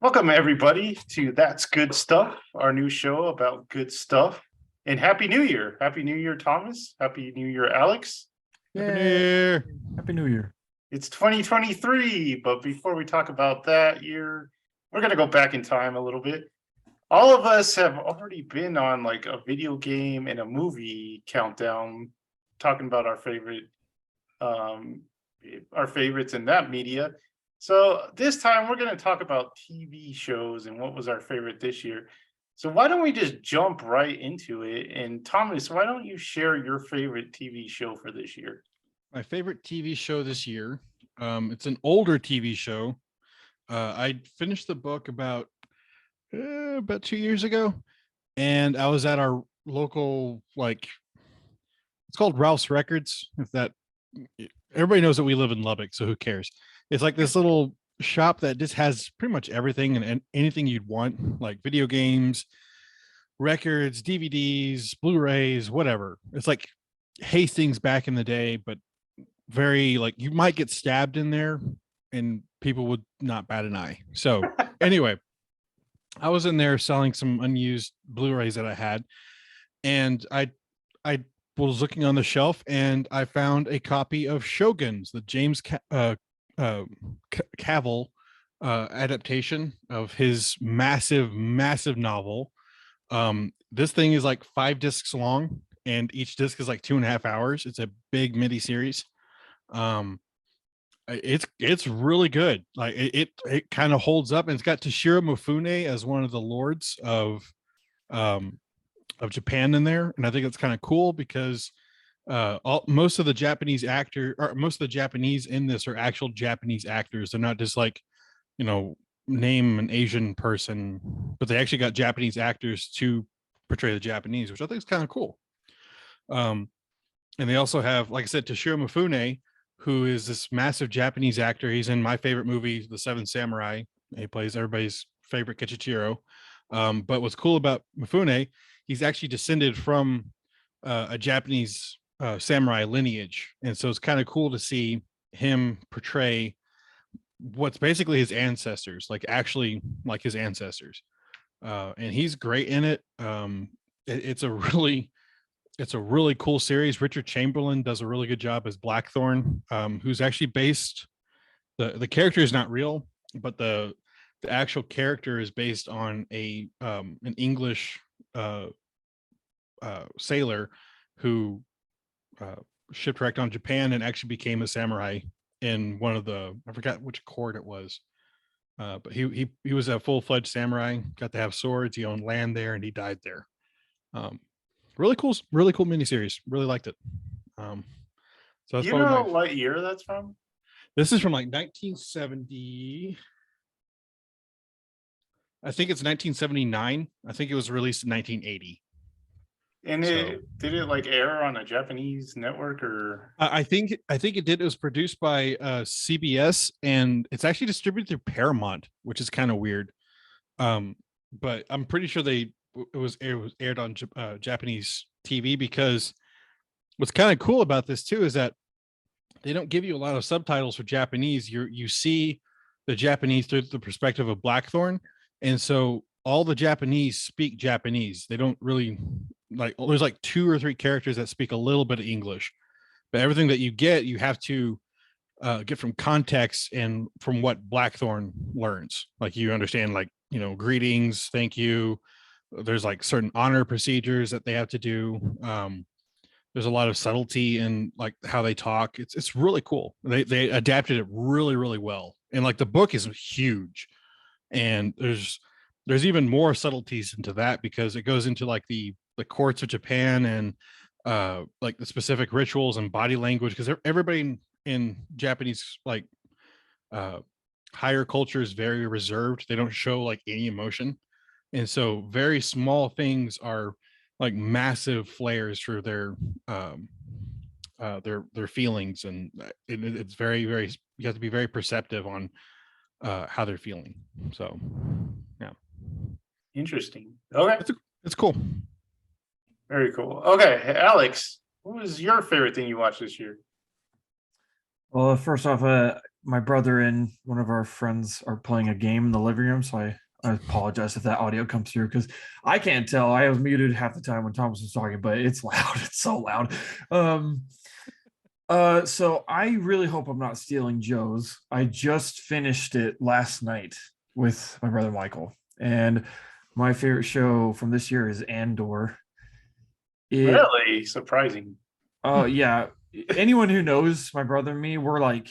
Welcome, everybody, to That's Good Stuff, our new show about good stuff. And Happy New Year. Happy New Year, Thomas. Happy New Year, Alex. Happy New Year. Happy New Year. It's 2023, but before we talk about that year, we're going to go back in time a little bit. All of us have already been on like a video game and a movie countdown, talking about our favorites in that media. So this time we're going to talk about TV shows and what was our favorite this year. So why don't we just jump right into it? And Thomas, why don't you share your favorite TV show for this year? My favorite TV show this year. It's an older TV show. I finished the book about 2 years ago, and I was at our local, it's called Ralph's Records. Everybody knows that we live in Lubbock, so who cares? It's like this little shop that just has pretty much everything and anything you'd want, like video games, records, DVDs, Blu-rays, whatever. It's like Hastings back in the day, but very you might get stabbed in there and people would not bat an eye. So anyway, I was in there selling some unused Blu-rays that I had, and I was looking on the shelf and I found a copy of Shoguns, the James Cavill adaptation of his massive novel. This thing is like 5 discs long, and each disc is like 2.5 hours. It's a big mini series. It's really good. Like it kind of holds up, and it's got Toshiro Mifune as one of the lords of Japan in there, and I think it's kind of cool because most of the Japanese in this are actual Japanese actors. They're not just name an Asian person, but they actually got Japanese actors to portray the Japanese, which I think is kind of cool. And they also have, like I said, Toshiro Mifune, who is this massive Japanese actor. He's in my favorite movie, The Seven Samurai. He plays everybody's favorite Kichijiro. But what's cool about Mifune, he's actually descended from a Japanese samurai lineage, and so it's kind of cool to see him portray what's basically his ancestors, actually like his ancestors. And he's great in it. It's a really cool series. Richard Chamberlain does a really good job as Blackthorn, who's actually based, the character is not real, but the actual character is based on an English sailor who shipwrecked on Japan and actually became a samurai in one of I forgot which court it was, but he was a full-fledged samurai, got to have swords, he owned land there, and he died there. Really cool miniseries. Really liked it. So that's, you know what year that's from? This is from 1970. I think it's 1979. I think it was released in 1980. And did it air on a Japanese network, or? I think it did. It was produced by CBS, and it's actually distributed through Paramount, which is kind of weird. But I'm pretty sure it was aired on Japanese TV, because what's kind of cool about this too is that they don't give you a lot of subtitles for Japanese. You see the Japanese through the perspective of Blackthorn, and so all the Japanese speak Japanese. They don't really there's 2 or 3 characters that speak a little bit of English, but everything that you have to get from context and from what Blackthorn learns. You understand, greetings, thank you. There's certain honor procedures that they have to do. There's a lot of subtlety in how they talk. It's really cool. They adapted it really, really well. And the book is huge, and there's even more subtleties into that, because it goes into the courts of Japan and the specific rituals and body language, because everybody in Japanese higher culture is very reserved. They don't show any emotion, and so very small things are massive flares for their feelings, and it's very, very, you have to be very perceptive on how they're feeling. So yeah, interesting. Okay, it's cool. Very cool. Okay, Alex, what was your favorite thing you watched this year? Well, first off, my brother and one of our friends are playing a game in the living room, so I apologize if that audio comes through because I can't tell. I was muted half the time when Thomas was talking, but it's loud. It's so loud. Um, so I really hope I'm not stealing Joe's. I just finished it last night with my brother Michael, and my favorite show from this year is Andor. It, Really surprising. oh yeah, anyone who knows my brother and me, we're like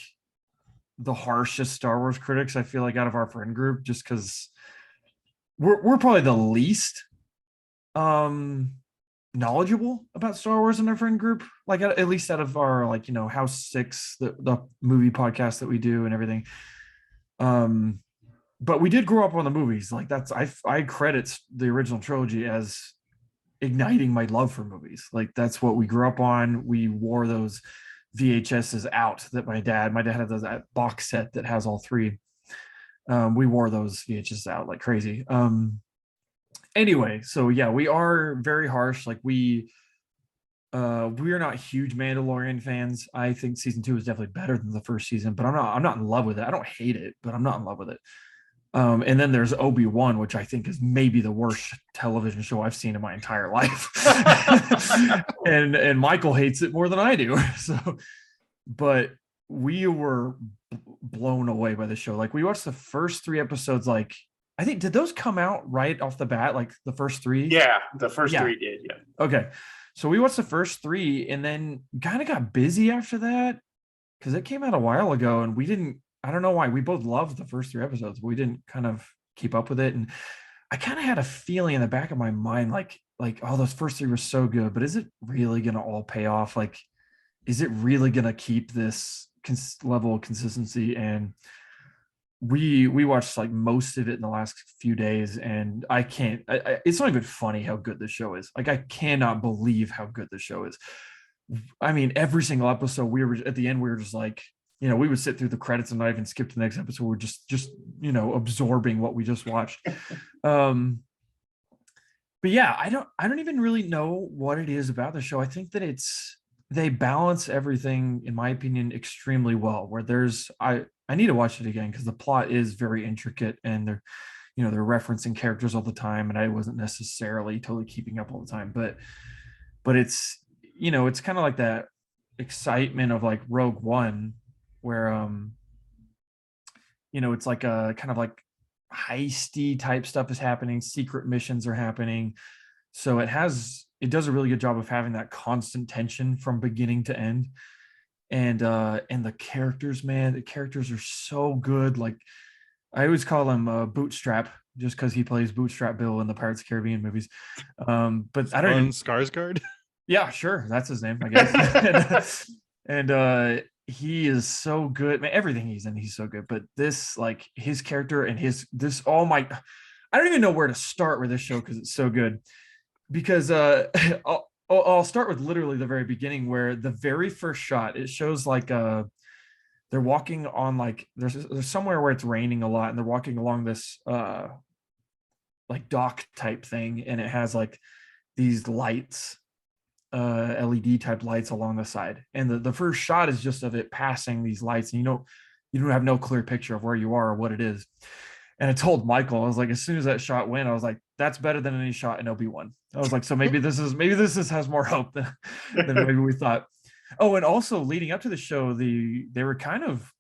the harshest Star Wars critics. I feel like out of our friend group, just because we're probably the least um knowledgeable about Star Wars in our friend group, like at least out of our like House Six, the movie podcast that we do and everything. Um, but we did grow up on the movies. Like that's I credit the original trilogy as igniting my love for movies. Like that's what we grew up on. We wore those VHSs out that my dad had that box set that has all three. We wore those VHSs out like crazy. Anyway, so yeah, we are very harsh. Like we are not huge Mandalorian fans. I think season 2 is definitely better than the first season, but I'm not in love with it. I don't hate it, but I'm not in love with it. And then there's Obi-Wan, which I think is maybe the worst television show I've seen in my entire life. and Michael hates it more than I do. So, but we were blown away by the show. Like we watched the first 3 episodes. Like I think did those come out right off the bat? Like the first 3? Yeah, the first Yeah. 3 did. Yeah. Okay. So we watched the first 3 and then kind of got busy after that because it came out a while ago and we didn't, I don't know why. We both loved the first 3 episodes, but we didn't kind of keep up with it. And I kind of had a feeling in the back of my mind, like, oh, those first 3 were so good, but is it really going to all pay off? Like, is it really going to keep this level of consistency? And we watched like most of it in the last few days and I can't it's not even funny how good the show is. Like I cannot believe how good the show is. I mean, every single episode we were at the end we were just like, we would sit through the credits and not even skip to the next episode. We're just absorbing what we just watched. But yeah, I don't even really know what it is about the show. I think that they balance everything, in my opinion, extremely well. Where I need to watch it again because the plot is very intricate and they're referencing characters all the time, and I wasn't necessarily totally keeping up all the time. But it's it's kind of like that excitement of like Rogue One, where it's like a kind of like heisty type stuff is happening, secret missions are happening. So it does a really good job of having that constant tension from beginning to end. And the characters, man, the characters are so good. Like I always call him Bootstrap just because he plays Bootstrap Bill in the Pirates of the Caribbean movies. But I don't even Skarsgård. Yeah, sure, that's his name, I guess. and he is so good. Man, everything he's in, he's so good. But this, like his character and I don't even know where to start with this show because it's so good. Because I'll start with literally the very beginning where the very first shot, it shows like they're walking on like there's somewhere where it's raining a lot and they're walking along this like dock type thing and it has like these lights, LED type lights along the side, and the first shot is just of it passing these lights and you don't have no clear picture of where you are or what it is. And I told Michael, I was like, as soon as that shot went, I was like, that's better than any shot in Obi-Wan. I was like, so maybe this has more hope than maybe we thought. Oh, and also leading up to the show, they were kind of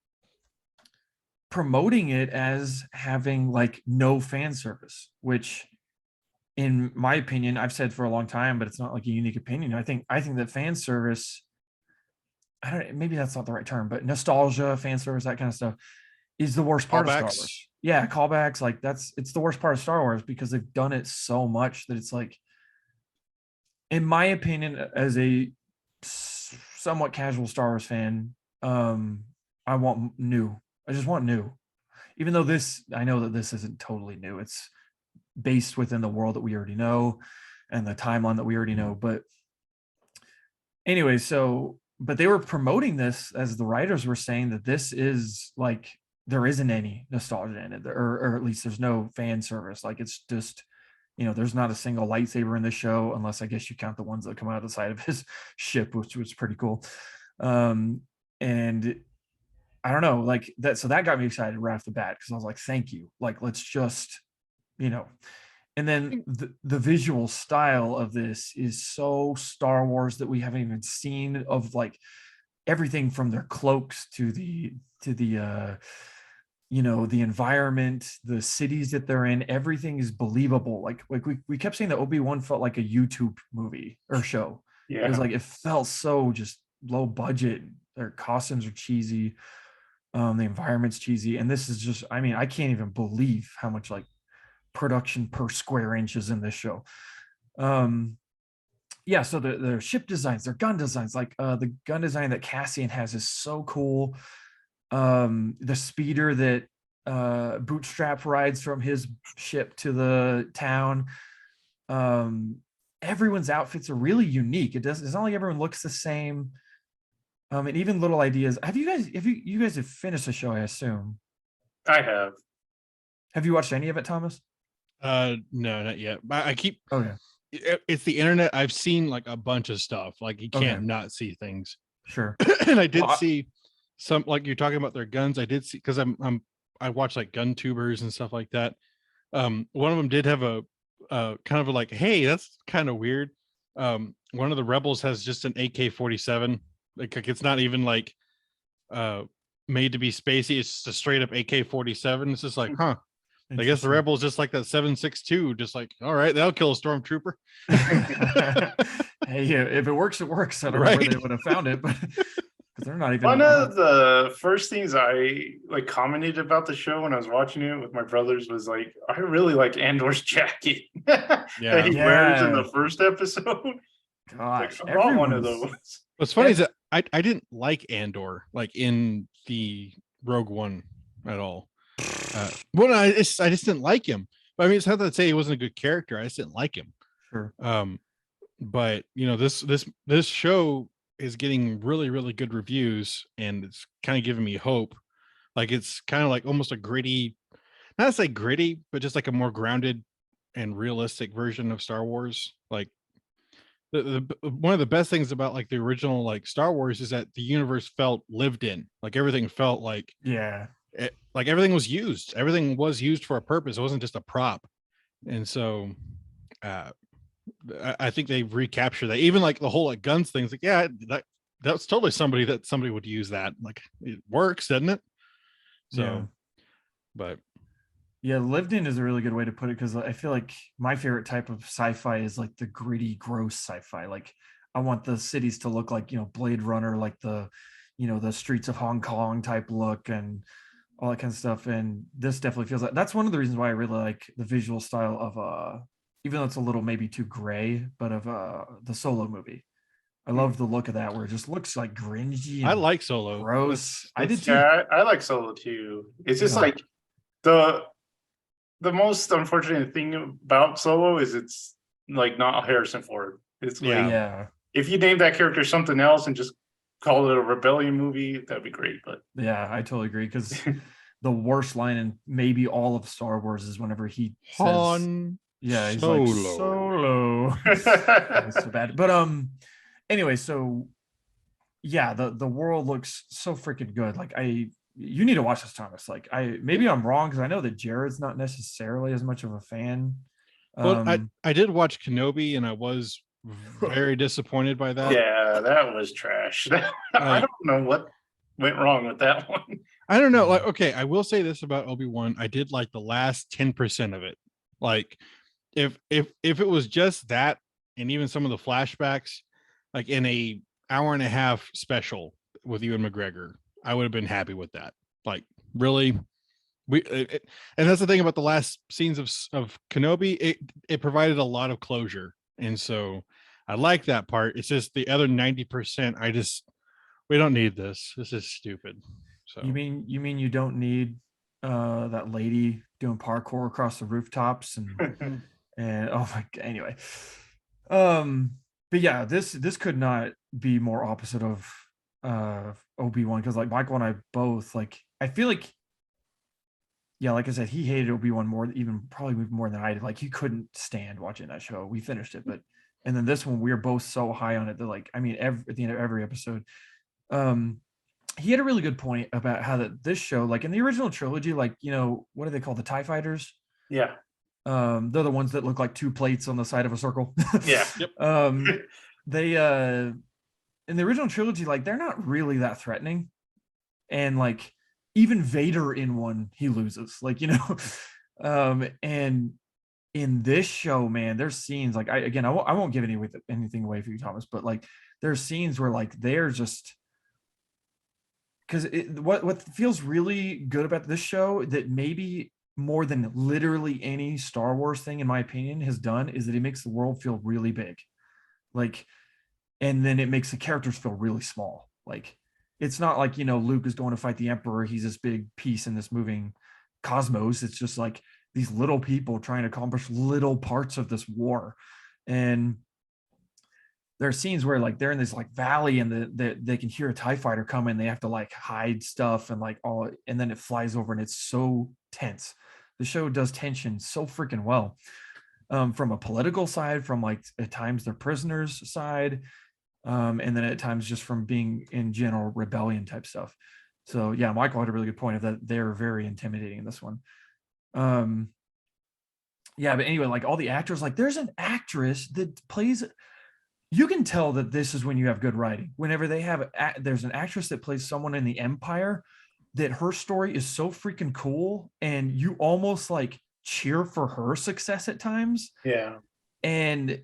promoting it as having like no fan service, which in my opinion, I've said for a long time, but it's not like a unique opinion. I think that fan service, maybe that's not the right term, but nostalgia, fan service, that kind of stuff is the worst part of Star Wars. Yeah, callbacks, like it's the worst part of Star Wars because they've done it so much that it's like, in my opinion, as a somewhat casual Star Wars fan, I want new. I just want new. Even though I know that this isn't totally new. It's based within the world that we already know and the timeline that we already know. But anyway, but they were promoting this as the writers were saying that this is like, there isn't any nostalgia in it, or at least there's no fan service. Like it's just, there's not a single lightsaber in the show, unless I guess you count the ones that come out of the side of his ship, which was pretty cool. And I don't know, like that. So that got me excited right off the bat because I was like, thank you. Like, let's just, you know. And then the visual style of this is so Star Wars that we haven't even seen, of like everything from their cloaks to the the environment, the cities that they're in. Everything is believable. Like we kept saying that Obi-Wan felt like a YouTube movie or show. It was Yeah. like it felt so just low budget. Their costumes are cheesy. The environment's cheesy, and this is just, I mean, I can't even believe how much like production per square inch is in this show. Um, yeah, so the ship designs, their gun designs, like the gun design that Cassian has is so cool. The speeder that Bootstrap rides from his ship to the town. Um, Everyone's outfits are really unique. It's not like everyone looks the same. And even little ideas. You guys have finished the show, I assume. I have. Have you watched any of it, Thomas? No, not yet. But I keep Oh yeah, it's the internet. I've seen like a bunch of stuff. Like you can't Okay. not see things. sure. And I did Well, see some, like you're talking about their guns. I did see, because I watch like gun tubers and stuff like that. One of them did have a kind of like, hey, that's kind of weird. One of the rebels has just an AK-47. Like it's not even like made to be spacey. It's just a straight up AK-47. It's just like, huh. I guess the Interesting. rebels just like that 7.62, just like, all right, that'll kill a stormtrooper. Hey, yeah, if it works, it works. I don't know where Right. they would have found it, but because they're not even. One of the first things I like commented about the show when I was watching it with my brothers was like, I really like Andor's jacket that Yeah. he wears in Yeah. the first episode. Gosh, Like, I bought one of everyone's- those. What's funny is that I didn't like Andor like in the Rogue One at all. Well, I just didn't like him. But I mean, it's not to say he wasn't a good character. I just didn't like him. Sure. But you know, this show is getting really, really good reviews, and it's kind of giving me hope. Like it's kind of like almost a gritty, not to say gritty, but just like a more grounded and realistic version of Star Wars. Like one of the best things about like the original like Star Wars is that the universe felt lived in. Like everything felt like Yeah. like everything was used. Everything was used for a purpose. It wasn't just a prop. And so I think they recapture that. Even like the whole like guns things, like, yeah, that's totally somebody would use that. Like it works, doesn't it? So Yeah. but Yeah, lived in is a really good way to put it, because I feel like my favorite type of sci-fi is like the gritty, gross sci-fi. Like I want the cities to look like, Blade Runner, like the streets of Hong Kong type look and all that kind of stuff. And this definitely feels like that's one of the reasons why I really like the visual style of even though it's a little maybe too gray, but of the Solo movie. I love the look of that where it just looks like grungy. I and like Solo. gross. I did Let's- too. Yeah, I like Solo too. It's just Yeah. like the most unfortunate thing about Solo is it's like not Harrison Ford. It's like Yeah. Yeah. if you name that character something else and just call it a rebellion movie, that'd be great. But Yeah, I totally agree, because the worst line in maybe all of Star Wars is whenever he says, Han yeah, he's Solo. like Solo. It's so bad. But anyway, so yeah, the world looks so freaking good. Like you need to watch this, Thomas. Like maybe I'm wrong, because I know that Jared's not necessarily as much of a fan. Well, I did watch Kenobi, and I was very disappointed by that. yeah, that was trash. I don't know what went wrong with that one. I don't know. Like, okay, I will say this about Obi-Wan. I did like the last 10% of it. Like, if it was just that, and even some of the flashbacks, like in a hour and a half special with Ewan McGregor, I would have been happy with that. Like, really, and that's the thing about the last scenes of Kenobi. It provided a lot of closure, and so I like that part. It's just the other 90%. We don't need this. This is stupid. So You mean you don't need that lady doing parkour across the rooftops and oh my god, anyway. But yeah, this could not be more opposite of Obi-Wan, because like Michael and I both, like, I feel like, yeah, like I said, he hated Obi-Wan more, even probably more than I did. Like he couldn't stand watching that show. We finished it, but and then this one we were both so high on it that, like, I mean, at the end of every episode. he had a really good point about how that this show, like in the original trilogy, like, you know, what do they call the TIE fighters? Yeah. They're the ones that look like two plates on the side of a circle. Yeah. Yep. They in the original trilogy, like they're not really that threatening. And like even Vader in one, he loses. Like, you know, and in this show, man, there's scenes like I won't give anything away for you, Thomas, but like there's scenes where like they're just because what feels really good about this show that maybe more than literally any Star Wars thing, in my opinion, has done is that it makes the world feel really big. Like, and then it makes the characters feel really small. Like, it's not like, you know, Luke is going to fight the Emperor. He's this big piece in this moving cosmos. It's just like these little people trying to accomplish little parts of this war. And there are scenes where like they're in this like valley and they can hear a TIE fighter coming. They have to like hide stuff and like all, and then it flies over and it's so tense. The show does tension so freaking well. From a political side, from like at times their prisoners side, and then at times just from being in general rebellion type stuff. So yeah, Michael had a really good point of that. They're very intimidating in this one. Yeah, but anyway, like all the actors, like there's an actress that plays, you can tell that this is when you have good writing. Whenever they have, there's an actress that plays someone in the Empire that her story is so freaking cool and you almost like cheer for her success at times. Yeah. And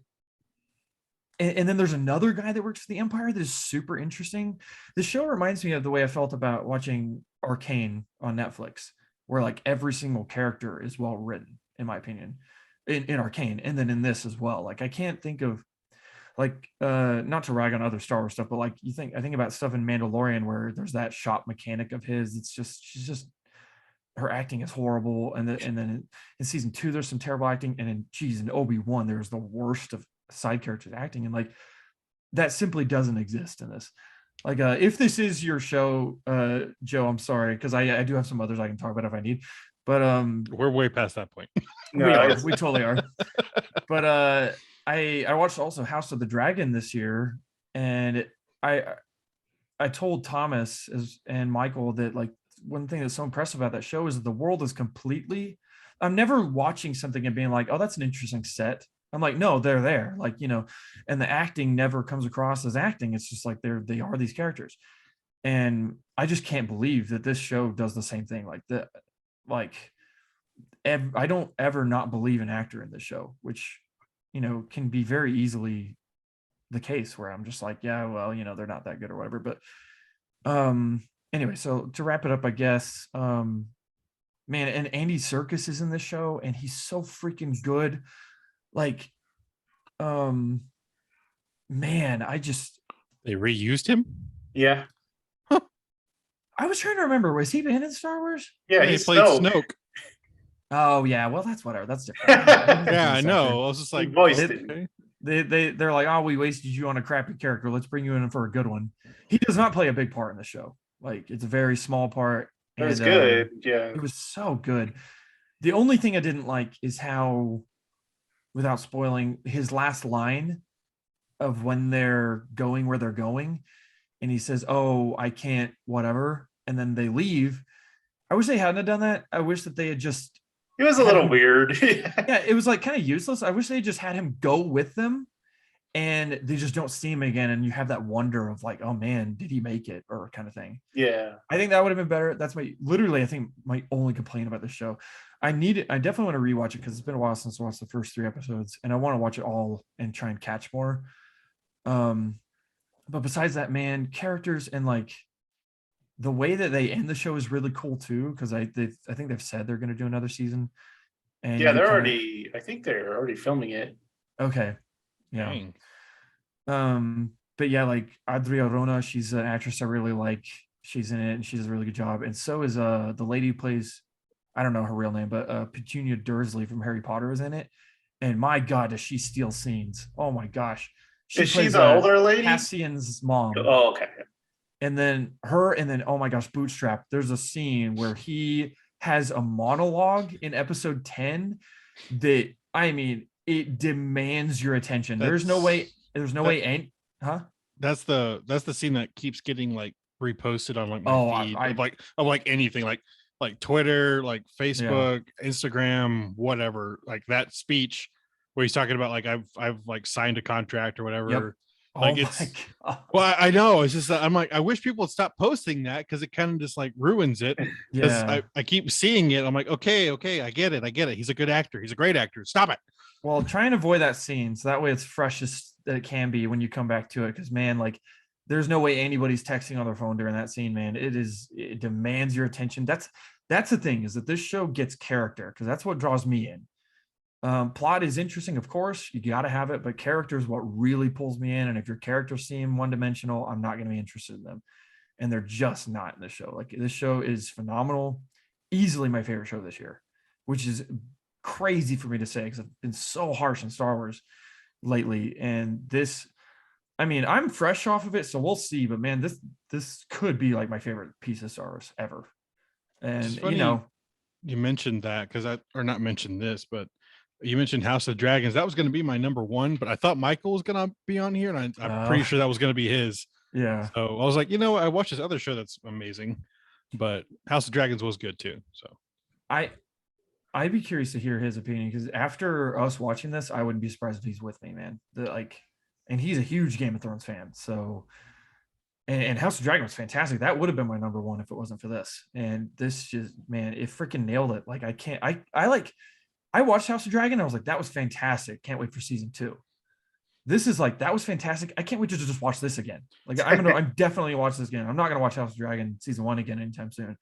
then there's another guy that works for the Empire that is super interesting. The show reminds me of the way I felt about watching Arcane on Netflix, where like every single character is well written, in my opinion, in Arcane, and then in this as well. Like I can't think of like not to rag on other Star Wars stuff, but like I think about stuff in Mandalorian where there's that shop mechanic of his. It's just she's just her acting is horrible, and then in season 2 there's some terrible acting, and in Obi-Wan there's the worst of side characters acting, and like that simply doesn't exist in this. Like if this is your show, Joe, I'm sorry because I do have some others I can talk about if I need, but We're way past that point. No, we totally are. But I watched also House of the Dragon this year, and I told Thomas and Michael that like one thing that's so impressive about that show is that the world is completely, I'm never watching something and being like, oh, that's an interesting set. I'm like, no, they're there. Like, you know, and the acting never comes across as acting. It's just like they are these characters. And I just can't believe that this show does the same thing. I don't ever not believe an actor in this show, which, you know, can be very easily the case where I'm just like, yeah, well, you know, they're not that good or whatever. But anyway, so to wrap it up, I guess, man, and Andy Serkis is in this show and he's so freaking good. Like, man, They reused him. yeah. I was trying to remember, was he been in Star Wars? Yeah, He he's played Snoke. Snoke. Oh yeah, well that's whatever. That's different. Yeah, I know. I was just He like, voiced okay. it. They're like, oh, we wasted you on a crappy character. Let's bring you in for a good one. He does not play a big part in the show. Like it's a very small part. It was and, good. Yeah. It was so good. The only thing I didn't like is how, without spoiling, his last line of when they're going where they're going, and he says, "Oh, I can't, whatever," and then they leave. I wish they hadn't done that. I wish that they had just. It was a little weird. Yeah, it was like kind of useless. I wish they just had him go with them, and they just don't see him again, and you have that wonder of like, oh man, did he make it, or kind of thing. Yeah. I think that would have been better. That's I think my only complaint about the show. I definitely want to rewatch it because it's been a while since I watched the first 3 episodes, and I want to watch it all and try and catch more. But besides that, man, characters and like the way that they end the show is really cool too, because I think they've said they're going to do another season. And Yeah, I think they're already filming it. Okay. Yeah. Dang. But yeah, like Adria Rona, she's an actress I really like. She's in it and she does a really good job. And so is the lady who plays, I don't know her real name, but Petunia Dursley from Harry Potter is in it. And my God, does she steal scenes? Oh my gosh. Is she the older lady? Cassian's mom. Oh, okay. And then oh my gosh, Bootstrap. There's a scene where he has a monologue in episode 10 that, I mean, it demands your attention. There's no way. Huh? That's the scene that keeps getting like reposted on like my Oh, feed I of like anything like Twitter, like yeah. Facebook, Instagram, whatever. Like that speech where he's talking about like I've like signed a contract or whatever. Oh Like my it's god. well, I know it's just that I'm like I wish people would stop posting that because it kind of just like ruins it. Because Yeah. I keep seeing it. I'm like, okay, I get it. He's a good actor. He's a great actor. Stop it. Well, try and avoid that scene so that way it's freshest that it can be when you come back to it. Because man, like, there's no way anybody's texting on their phone during that scene, man. It demands your attention. That's the thing is that this show gets character because that's what draws me in. Plot is interesting, of course, you got to have it, but character is what really pulls me in. And if your characters seem one dimensional, I'm not going to be interested in them. And they're just not in the show. Like this show is phenomenal, easily my favorite show this year, which is crazy for me to say because I've been so harsh on Star Wars lately. And this, I mean, I'm fresh off of it, so we'll see. But man, this could be like my favorite piece of Star Wars ever. And It's you funny know, you mentioned that because or not mentioned this, but you mentioned House of Dragons. That was going to be my number one, but I thought Michael was going to be on here, and I'm pretty sure that was going to be his. yeah, So I was like, I watched this other show that's amazing, but House of Dragons was good too. So I'd be curious to hear his opinion because after us watching this, I wouldn't be surprised if he's with me, man. And he's a huge Game of Thrones fan. So, and House of Dragon was fantastic. That would have been my number one if it wasn't for this. And this just, man, it freaking nailed it. Like I watched House of Dragon. I was like, that was fantastic. Can't wait for season 2. This is like, that was fantastic. I can't wait to just watch this again. Like I'm definitely gonna watch this again. I'm not gonna watch House of Dragon season 1 again anytime soon.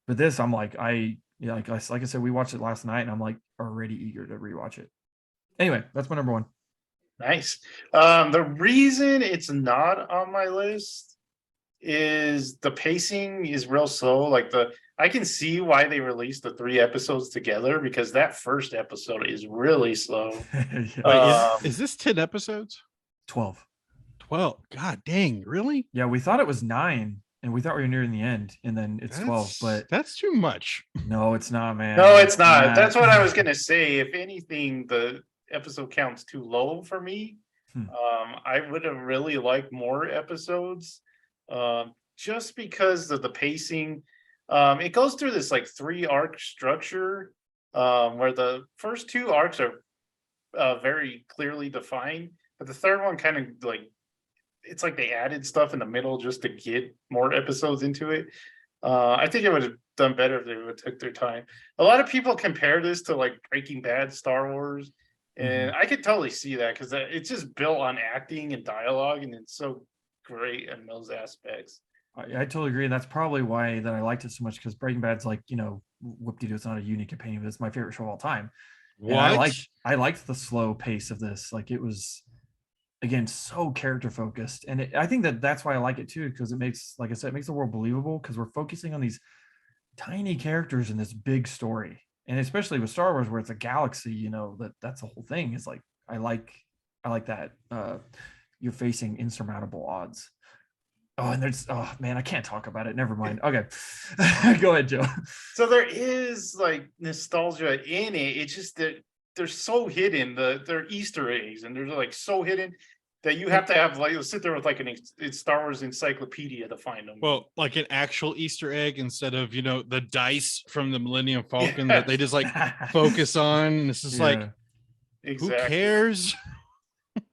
But this, I'm like, like I said, we watched it last night and I'm like already eager to rewatch it. Anyway, that's my number one. Nice. The reason it's not on my list is the pacing is real slow. Like I can see why they released the 3 episodes together because that first episode is really slow. Yeah. wait, is this 10 episodes? 12. 12. God dang, really? Yeah, we thought it was 9 and we thought we were nearing the end and then it's 12, but that's too much. no, it's not, man. No, it's not. That's what I was gonna say. If anything, the episode count's too low for me. I would have really liked more episodes, just because of the pacing. It goes through this like 3 arc structure, where the first 2 arcs are very clearly defined, but the third one kind of like it's like they added stuff in the middle just to get more episodes into it. I think it would have done better if they would have took their time. A lot of people compare this to like Breaking Bad, Star Wars, and I could totally see that because it's just built on acting and dialogue, and it's so great in those aspects. I totally agree. And that's probably why that I liked it so much because Breaking Bad's like, whoop-de-doo, it's not a unique opinion, but it's my favorite show of all time. What? And I liked the slow pace of this. Like it was, again, so character focused. And I think that's why I like it too, because it makes, like I said, it makes the world believable because we're focusing on these tiny characters in this big story. And especially with Star Wars, where it's a galaxy, that's the whole thing is like, I like that. You're facing insurmountable odds. Oh, and man, I can't talk about it. Never mind. Okay. Go ahead, Joe. So there is like nostalgia in it. It's just that they're so hidden. They're Easter eggs, and they're like so hidden that you have to have like sit there with like it's Star Wars encyclopedia to find them. Well, like an actual Easter egg instead of the dice from the Millennium Falcon that they just like focus on. And it's just like, exactly. Who cares?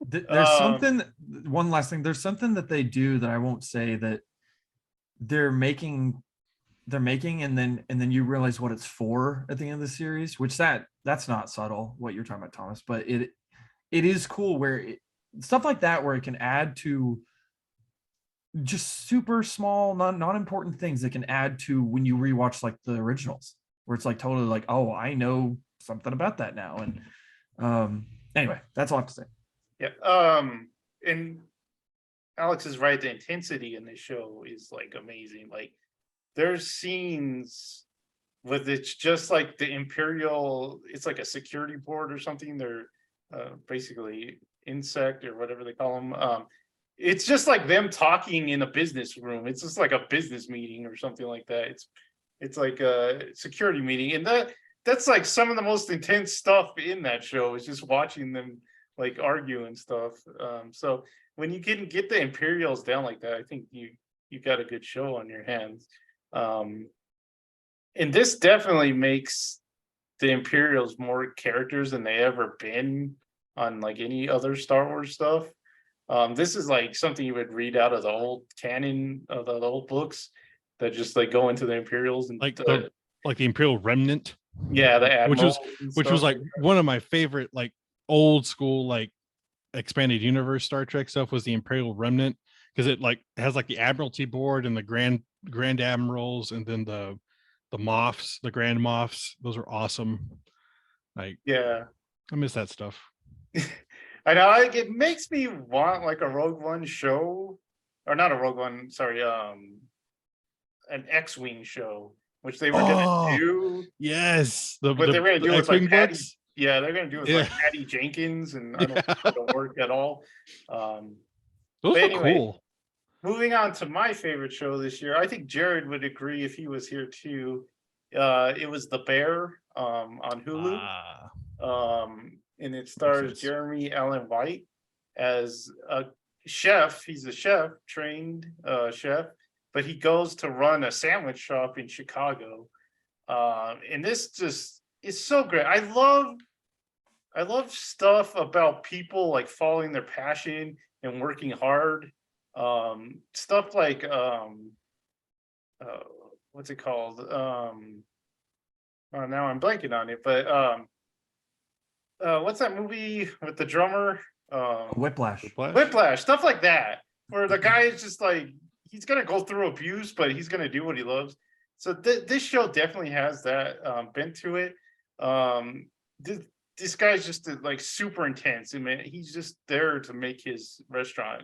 There's something. One last thing. There's something that they do that I won't say that they're making, and then you realize what it's for at the end of the series. Which that's not subtle. What you're talking about, Thomas, but it is cool where stuff like that where it can add to just super small, non important things that can add to when you rewatch like the originals, where it's like totally like, oh, I know something about that now. And anyway, that's all I have to say. Yeah. And Alex is right. The intensity in this show is like amazing. Like there's scenes with it's just like the Imperial, it's like a security board or something. They're basically insect or whatever they call them. It's just like them talking in a business room. It's just like a business meeting or something like that. It's like a security meeting. And that's like some of the most intense stuff in that show is just watching them like argue and stuff. So when you can get the Imperials down like that, I think you got a good show on your hands. And this definitely makes the Imperials more characters than they ever been on like any other Star Wars stuff. This is like something you would read out of the old canon of the old books that just like go into the Imperials and Like the Imperial Remnant, yeah, the which was admirals and which was stuff like one of my favorite like old school like expanded universe Star Trek stuff was the Imperial Remnant, because it like has like the Admiralty board and the Grand Admirals, and then the Moffs, the Grand Moffs. Those are awesome. Like yeah. I miss that stuff. I know it makes me want like a Rogue One show, or not a Rogue One, sorry, an X-Wing show, which they were gonna do. Yes, the But they're gonna do with X-Wing like Patty, books. yeah, they're gonna do with like Yeah. Patty Jenkins, and I don't think it'll work at all. Those But are anyway, cool. moving on to my favorite show this year, I think Jared would agree if he was here too. It was The Bear on Hulu. And it stars sense. Jeremy Allen White as a chef. He's a chef, trained chef, but he goes to run a sandwich shop in Chicago. And this just is so great. I love stuff about people like following their passion and working hard. Stuff like what's it called? Oh, now I'm blanking on it, but what's that movie with the drummer? Whiplash. Whiplash, stuff like that, where the guy is just like he's gonna go through abuse, but he's gonna do what he loves. So this show definitely has that bent to it. This guy's just like super intense. I mean, he's just there to make his restaurant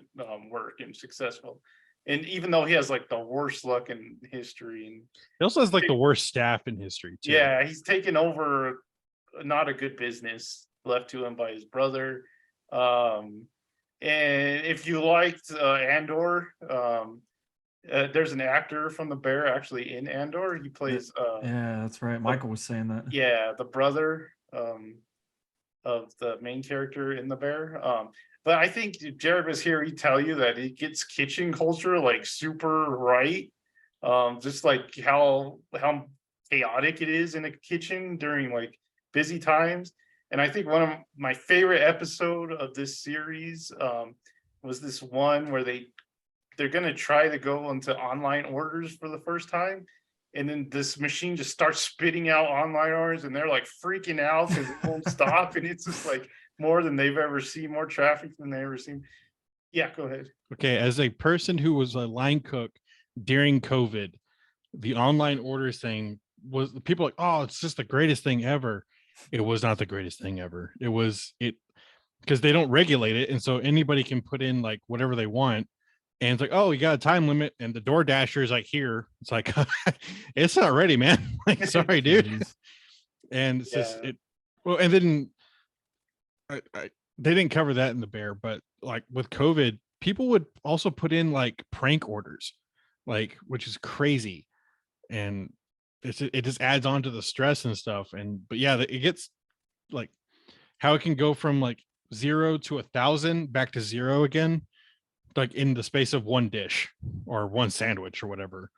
work and successful. And even though he has like the worst luck in history, and He also has like the worst staff in history too. yeah, he's taken over not a good business left to him by his brother. And if you liked Andor, there's an actor from The Bear actually in Andor. He plays Yeah, that's right. Michael was saying that. yeah, the brother of the main character in The Bear. But I think if Jared was here, he'd tell you that he gets kitchen culture like super right. Just like how chaotic it is in a kitchen during like busy times. And I think one of my favorite episode of this series was this one where they're gonna try to go into online orders for the first time, and then this machine just starts spitting out online orders, and they're like freaking out because it won't stop, and it's just like more than they've ever seen, more traffic than they ever seen. Yeah, go ahead. Okay, as a person who was a line cook during COVID, the online orders thing was people like, oh, it's just the greatest thing ever. It was not the greatest thing ever. It was because they don't regulate it, and so anybody can put in like whatever they want. And it's like, oh, you got a time limit, and the door dasher is like here. It's like, it's not ready, man. Like, sorry, dude. And it's just it. Well, and then they didn't cover that in The Bear, but like with COVID, people would also put in like prank orders, like which is crazy, and it just adds on to the stress and stuff. And but yeah, it gets like how it can go from like 0 to 1,000 back to 0 again, like in the space of one dish or one sandwich or whatever.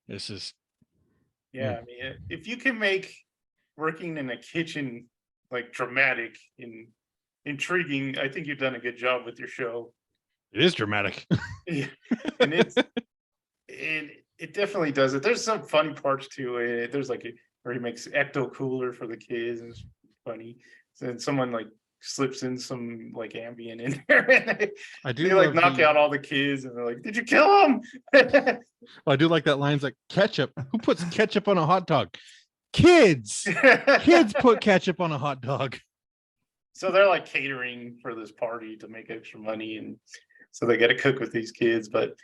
This is yeah. I mean, if you can make working in a kitchen like dramatic and intriguing, I think you've done a good job with your show. it is dramatic. Yeah, and it definitely does it. There's some funny parts to it. There's like where he makes ecto cooler for the kids, and it's funny. Then someone like slips in some like Ambien in there, and I do they like love knock out all the kids, and they're like, "Did you kill him?" I do like that line's like ketchup. Who puts ketchup on a hot dog? Kids. Kids put ketchup on a hot dog. So they're like catering for this party to make extra money, and so they got to cook with these kids. But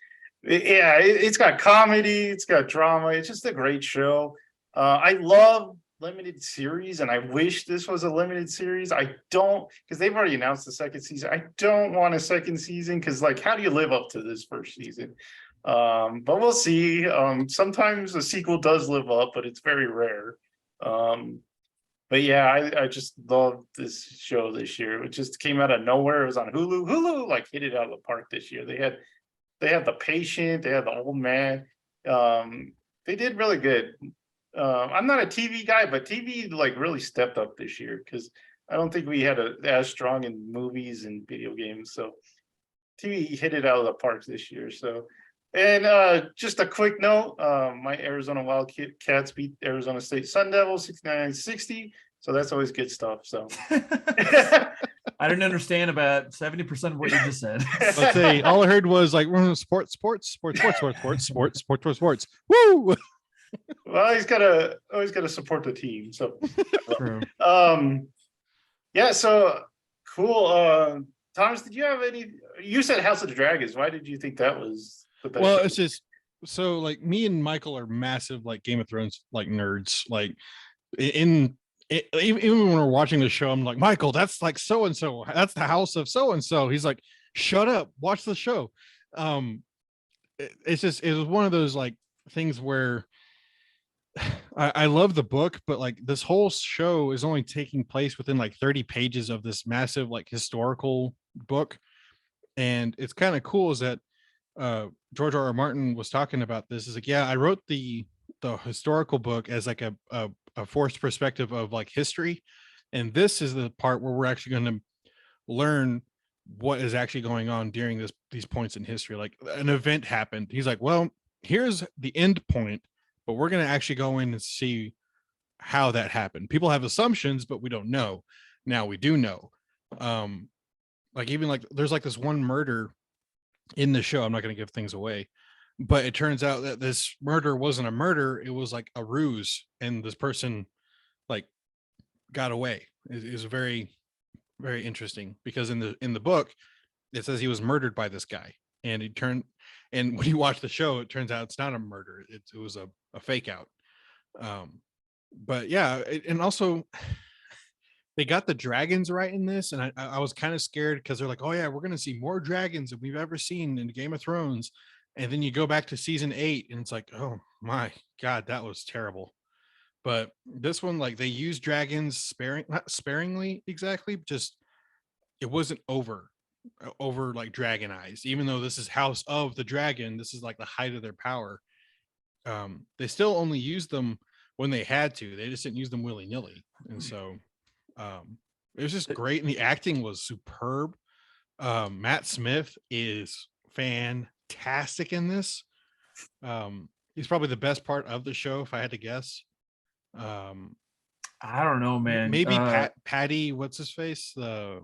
yeah, it's got comedy, it's got drama. It's just a great show. I love limited series, and I wish this was a limited series. I don't, because they've already announced the second season. I don't want a second season because, like, how do you live up to this first season? But we'll see. Sometimes a sequel does live up, but it's very rare. But yeah, I just love this show this year. It just came out of nowhere. It was on Hulu. Hulu like hit it out of the park this year. They They had the patient, they had the old man. They did really good. I'm not a TV guy, but TV like really stepped up this year because I don't think we had as strong in movies and video games. So TV hit it out of the park this year. So, and just a quick note, my Arizona Wildcats beat Arizona State Sun Devils 69-60. So that's always good stuff. So I didn't understand about 70% of what you just said. Let's say all I heard was like sports. Woo! well, he's always gotta support the team. So True. yeah, so cool. Thomas, did you have any? You said House of the Dragons. Why did you think that was the best? Well, show? it's just so like me and Michael are massive like Game of Thrones like nerds. Like even when we're watching the show, I'm like, Michael, that's like so and so. That's the house of so and so. He's like, shut up, watch the show. It's just it was one of those like things where I love the book, but like this whole show is only taking place within like 30 pages of this massive like historical book. And it's kind of cool is that George R.R. Martin was talking about this. Is like, yeah, I wrote the historical book as like a forced perspective of like history, and this is the part where we're actually going to learn what is actually going on during these points in history. Like an event happened. He's like, well, here's the end point, but we're going to actually go in and see how that happened. People have assumptions, but we don't know. Now we do know. Like even like there's like this one murder in the show. I'm not going to give things away, but it turns out that this murder wasn't a murder. It was like a ruse, and this person like got away. It was very, very interesting because in the book it says he was murdered by this guy, and and when you watch the show, it turns out it's not a murder. It was a fake out. But yeah, and also they got the dragons right in this, and I was kind of scared because they're like, oh yeah, we're gonna see more dragons than we've ever seen in Game of Thrones. And then you go back to season 8 and it's like, oh my God, that was terrible. But this one, like they used dragons not sparingly exactly, just it wasn't over like dragonized, even though this is House of the Dragon. This is like the height of their power. They still only used them when they had to. They just didn't use them willy-nilly. And so it was just great. And the acting was superb. Matt Smith is fantastic in this. He's probably the best part of the show, if I had to guess. I don't know, man. Maybe Patty, what's his face, the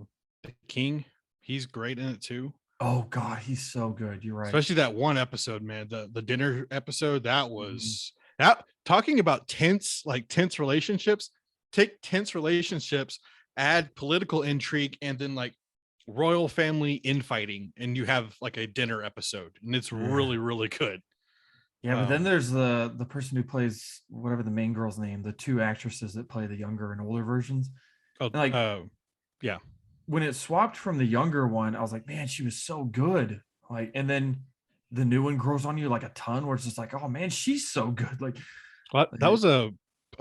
king. He's great in it too. Oh God, he's so good. You're right. Especially that one episode, man. The dinner episode. That was that talking about tense relationships. Take tense relationships, add political intrigue, and then like royal family infighting, and you have like a dinner episode, and it's really, really good. Yeah, but then there's the person who plays whatever the main girl's name, the two actresses that play the younger and older versions. Oh, like, yeah. When it swapped from the younger one, I was like, man, she was so good. Like, and then the new one grows on you like a ton, where it's just like, oh man, she's so good. Like, that was a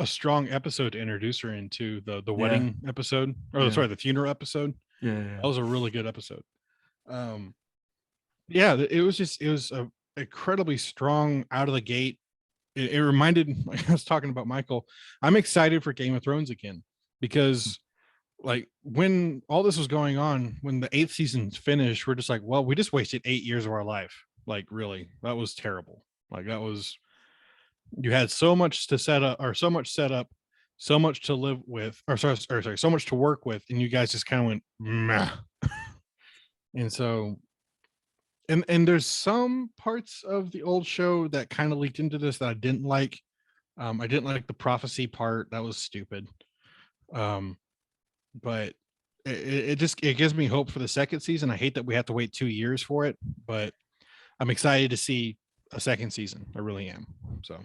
strong episode to introduce her into the wedding episode, or sorry, the funeral episode. Yeah, that was a really good episode. Yeah, it was a incredibly strong out of the gate. It reminded, like I was talking about Michael, I'm excited for Game of Thrones again, because like when all this was going on, when the 8th season's finished, we're just like, well, we just wasted 8 years of our life. Like, really, that was terrible. Like, that was, you had so much to set up, or so much set up, so much to live with, or sorry, so much to work with, and you guys just kind of went meh. And so and there's some parts of the old show that kind of leaked into this that I didn't like. I didn't like the prophecy part. That was stupid. But it gives me hope for the second season. I hate that we have to wait 2 years for it, but I'm excited to see a second season. I really am. So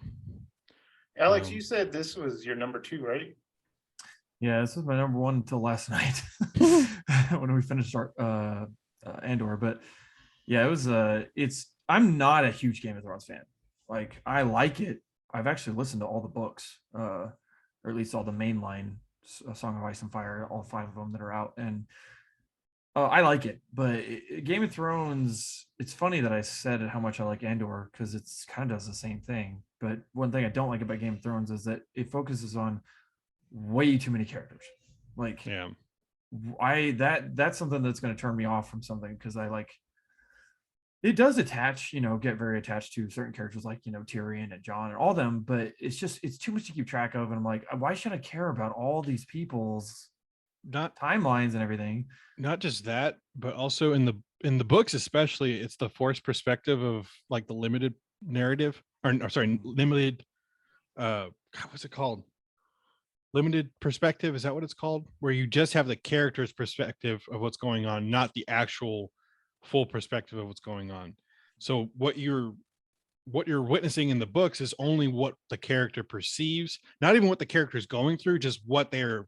Alex, you said this was your number 2, right? Yeah, this was my number 1 until last night when we finished our Andor. But yeah, it was I'm not a huge Game of Thrones fan. Like, I like it. I've actually listened to all the books, or at least all the mainline Song of Ice and Fire, all 5 of them that are out. And I like it, but Game of Thrones. It's funny that I said how much I like Andor because it's kind of does the same thing. But one thing I don't like about Game of Thrones is that it focuses on way too many characters. Like Yeah. that's something that's going to turn me off from something because I like it does attach, get very attached to certain characters like, Tyrion and John and all them, but it's too much to keep track of. And I'm like, why should I care about all these people's Not timelines and everything? not just that, but also in the books, especially, it's the forced perspective of like the limited narrative, or sorry, limited. God, what's it called? Limited perspective. Is that what it's called? Where you just have the character's perspective of what's going on, not the actual full perspective of what's going on. So what you're witnessing in the books is only what the character perceives, not even what the character is going through, just what they're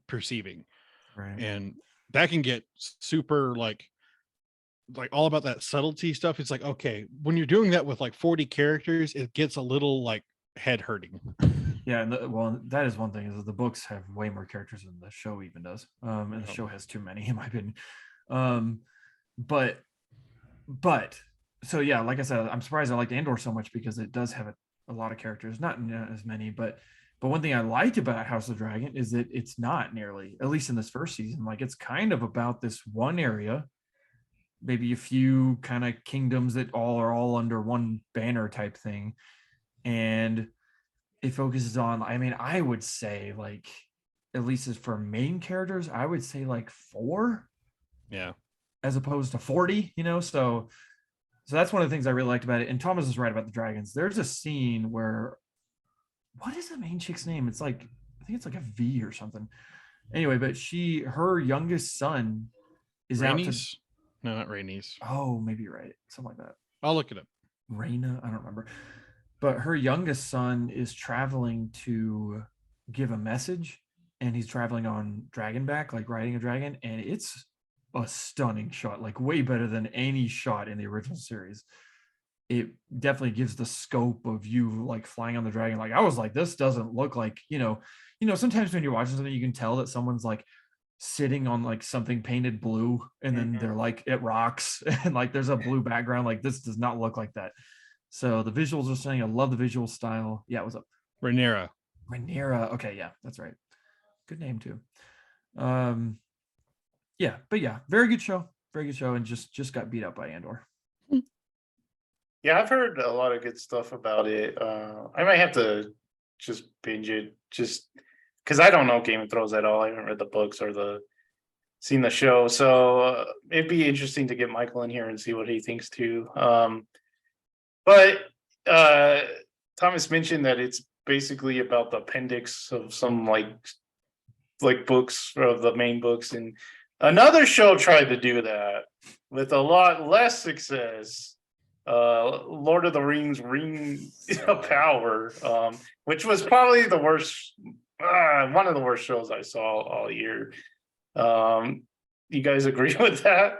perceiving. Right. And that can get super like all about that subtlety stuff. It's like, okay, when you're doing that with like 40 characters, it gets a little like head hurting. Yeah, and well, that is one thing is that the books have way more characters than the show even does. And the Yep. show has too many, in my opinion. But so yeah, like I said, I'm surprised I liked Andor so much because it does have a lot of characters, not as many, but one thing I liked about House of Dragon is that it's not nearly, at least in this first season, like it's kind of about this one area, maybe a few kind of kingdoms that are all under one banner type thing, and it focuses on, I mean, I would say like, at least as for main characters, I would say like 4 Yeah. as opposed to 40, so that's one of the things I really liked about it. And Thomas is right about the dragons. There's a scene where, what is the main chick's name? It's like, I think it's like a V or something. Anyway, but her youngest son is out to, Rhaenys? No, not Rhaenys. oh, maybe you're right. Something like that. I'll look it up. Raina, I don't remember. But her youngest son is traveling to give a message, and he's traveling on dragonback, like riding a dragon, and it's a stunning shot, like way better than any shot in the original series. It definitely gives the scope of you like flying on the dragon. Like I was like, this doesn't look like, sometimes when you're watching something, you can tell that someone's like sitting on like something painted blue, and then they're like, it rocks, and like there's a blue background. Like this does not look like that. So the visuals are saying, I love the visual style. Yeah, what's up? Rhaenyra. Rhaenyra. Okay, yeah, that's right. Good name too. Yeah, but yeah, very good show. Very good show, and just got beat up by Andor. Yeah, I've heard a lot of good stuff about it. I might have to just binge it just because I don't know Game of Thrones at all. I haven't read the books or seen the show. So it'd be interesting to get Michael in here and see what he thinks too. But Thomas mentioned that it's basically about the appendix of some like books of the main books, and another show tried to do that with a lot less success. Lord of the Rings, Ring of Power, which was probably the worst, one of the worst shows I saw all year. You guys agree with that?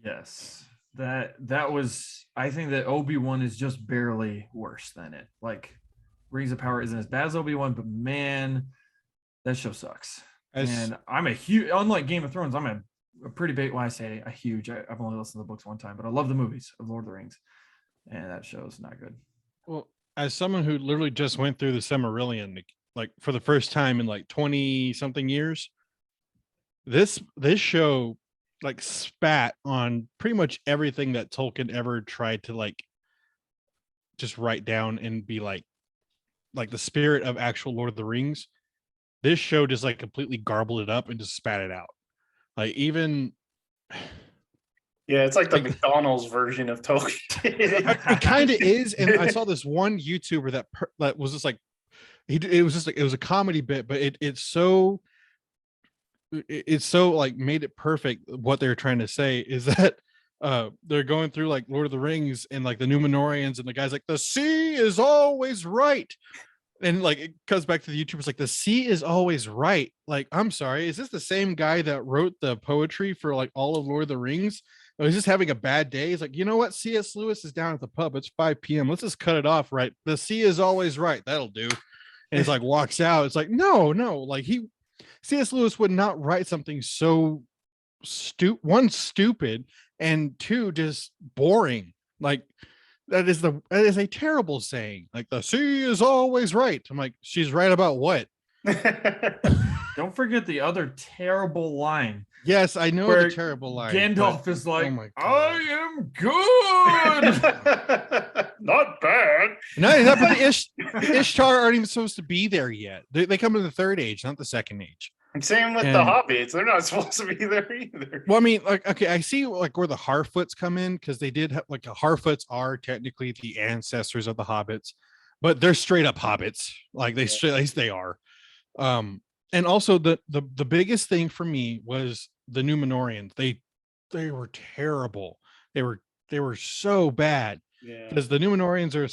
Yes, that was. I think that Obi-Wan is just barely worse than it. Like Rings of Power isn't as bad as Obi-Wan, but man, that show sucks. And I'm a huge, unlike Game of Thrones, I'm a pretty big, when I say a huge, I've only listened to the books one time, but I love the movies of Lord of the Rings, and that show's not good. Well, as someone who literally just went through the Silmarillion, like for the first time in like 20 something years, this show like spat on pretty much everything that Tolkien ever tried to like just write down and be like the spirit of actual Lord of the Rings. This show just like completely garbled it up and just spat it out. Like even Yeah, it's like the Like- McDonald's version of Tolkien. it kind of is. And I saw this one YouTuber that was just like it was a comedy bit, but it's so like made it perfect. What they're trying to say is that they're going through like Lord of the Rings and like the Numenorians, and the guy's like, the sea is always right. And like it comes back to the YouTubers like, the sea is always right. Like, I'm sorry, is this the same guy that wrote the poetry for like all of Lord of the Rings? Or he's just having a bad day. He's like, you know what? C.S. Lewis is down at the pub. It's 5 p.m. Let's just cut it off, right? The sea is always right. That'll do. And he's like walks out. It's like, no, like C.S. Lewis would not write something so one, stupid, and two, just boring. Like that is a terrible saying. Like the sea is always right. I'm like, she's right about what? Don't forget the other terrible line Yes, I know where the terrible line. Gandalf but- is like, oh my God. I am good. Not bad. No, but Ishtar aren't even supposed to be there yet. They come in the third age, not the second age. Same with the And- hobbits. They're not supposed to be there either. Well, I mean, like, okay, I see like where the Harfoots come in because they did have like the Harfoots are technically the ancestors of the hobbits, but they're straight up hobbits. Like they straight, at least they are. And also the biggest thing for me was the Numenorians. They were terrible. They were so bad Yeah. because the Numenorians are.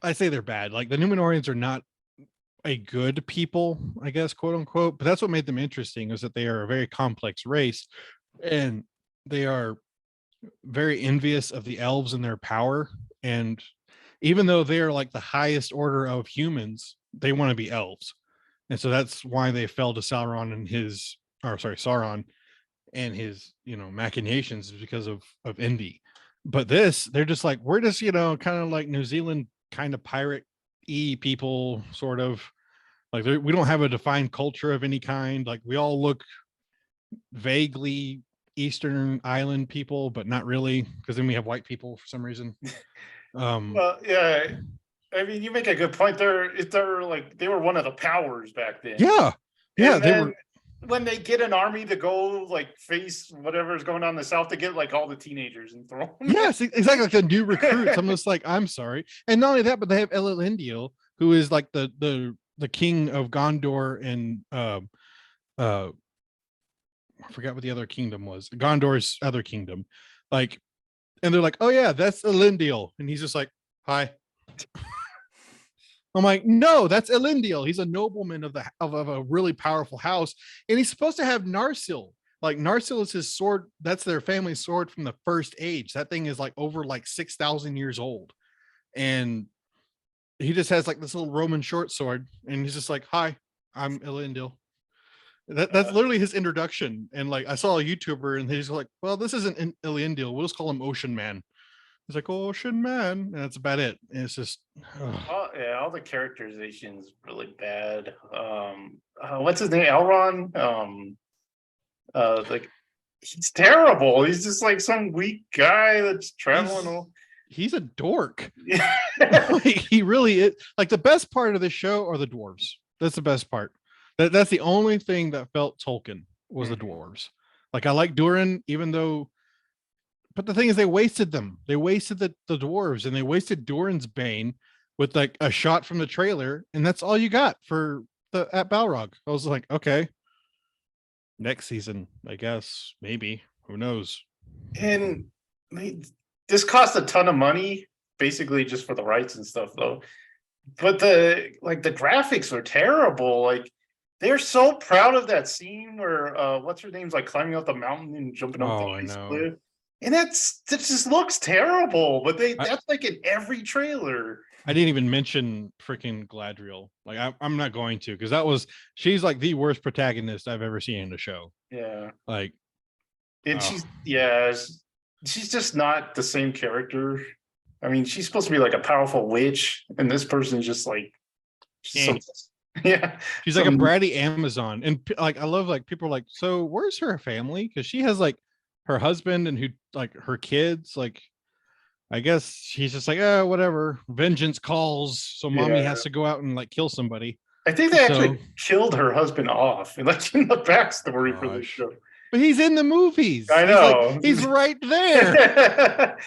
I say they're bad. Like the Numenorians are not a good people, I guess, quote unquote. But that's what made them interesting is that they are a very complex race, and they are very envious of the elves and their power. And even though they are like the highest order of humans, they want to be elves. And so that's why they fell to Sauron and his, machinations is because of envy. But they're just like, we're just, kind of like New Zealand kind of pirate-y people, sort of. Like we don't have a defined culture of any kind. Like we all look vaguely Eastern Island people, but not really, because then we have white people for some reason. Well, yeah. I mean, you make a good point. They're like they were one of the powers back then. Yeah. And They then were. when they get an army to go like face whatever's going on in the south, to get like all the teenagers and throw them. Yes, exactly. Like the new recruits. I'm just like, I'm sorry. And not only that, but they have Elendil, who is like the king of Gondor and I forgot what the other kingdom was. Gondor's other kingdom. Like, and they're like, oh yeah, that's Elendil. And he's just like, hi. I'm like, no, that's Elendil. He's a nobleman of a really powerful house, and he's supposed to have Narsil. Like Narsil is his sword. That's their family sword from the first age. That thing is like over like 6,000 years old, and he just has like this little Roman short sword, and he's just like, "Hi, I'm Elendil." That's literally his introduction. And like I saw a YouTuber, and he's like, "Well, this isn't Elendil. We'll just call him Ocean Man." He's like, Ocean Man, and that's about it. And it's just, Yeah, all the characterization's really bad. What's his name? Elrond. Like he's terrible. He's just like some weak guy that's traveling. He's a dork. Yeah. Like, he really is. Like the best part of the show are the dwarves. That's the best part. That's the only thing that felt Tolkien was the dwarves. Like I like Durin, even though. But the thing is, they wasted them. They wasted the dwarves, and they wasted Durin's Bane with like a shot from the trailer, and that's all you got for at Balrog. I was like, okay, next season, I guess, maybe. Who knows? And this cost a ton of money, basically just for the rights and stuff, though. But the graphics are terrible. Like they're so proud of that scene where what's her name's like climbing up the mountain and jumping up Oh, I the know. cliff. And that just looks terrible, but that's like in every trailer. I didn't even mention freaking Gladriel. Like I'm not going to, because she's like the worst protagonist I've ever seen in a show. Yeah. Like, And she's just not the same character. I mean, she's supposed to be like a powerful witch, and this person's just like yeah. She's like a bratty Amazon. And like I love like people are like, so where's her family? Because she has like her husband and who like her kids. Like I guess she's just like, oh, whatever. Vengeance calls, so mommy has to go out and like kill somebody. I think they actually killed her husband off, and like in the backstory for the show. But he's in the movies. I know. He's right there.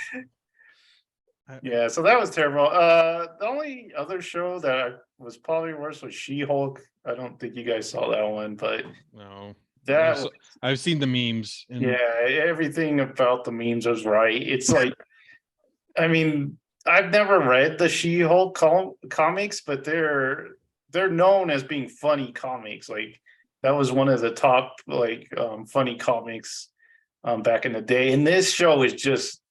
Yeah, so that was terrible. The only other show that was probably worse was She-Hulk. I don't think you guys saw that one, but no. that I've seen the memes. And yeah, everything about the memes was right. It's like, I mean, I've never read the She-Hulk comics, but they're known as being funny comics. Like that was one of the top funny comics back in the day. And this show is just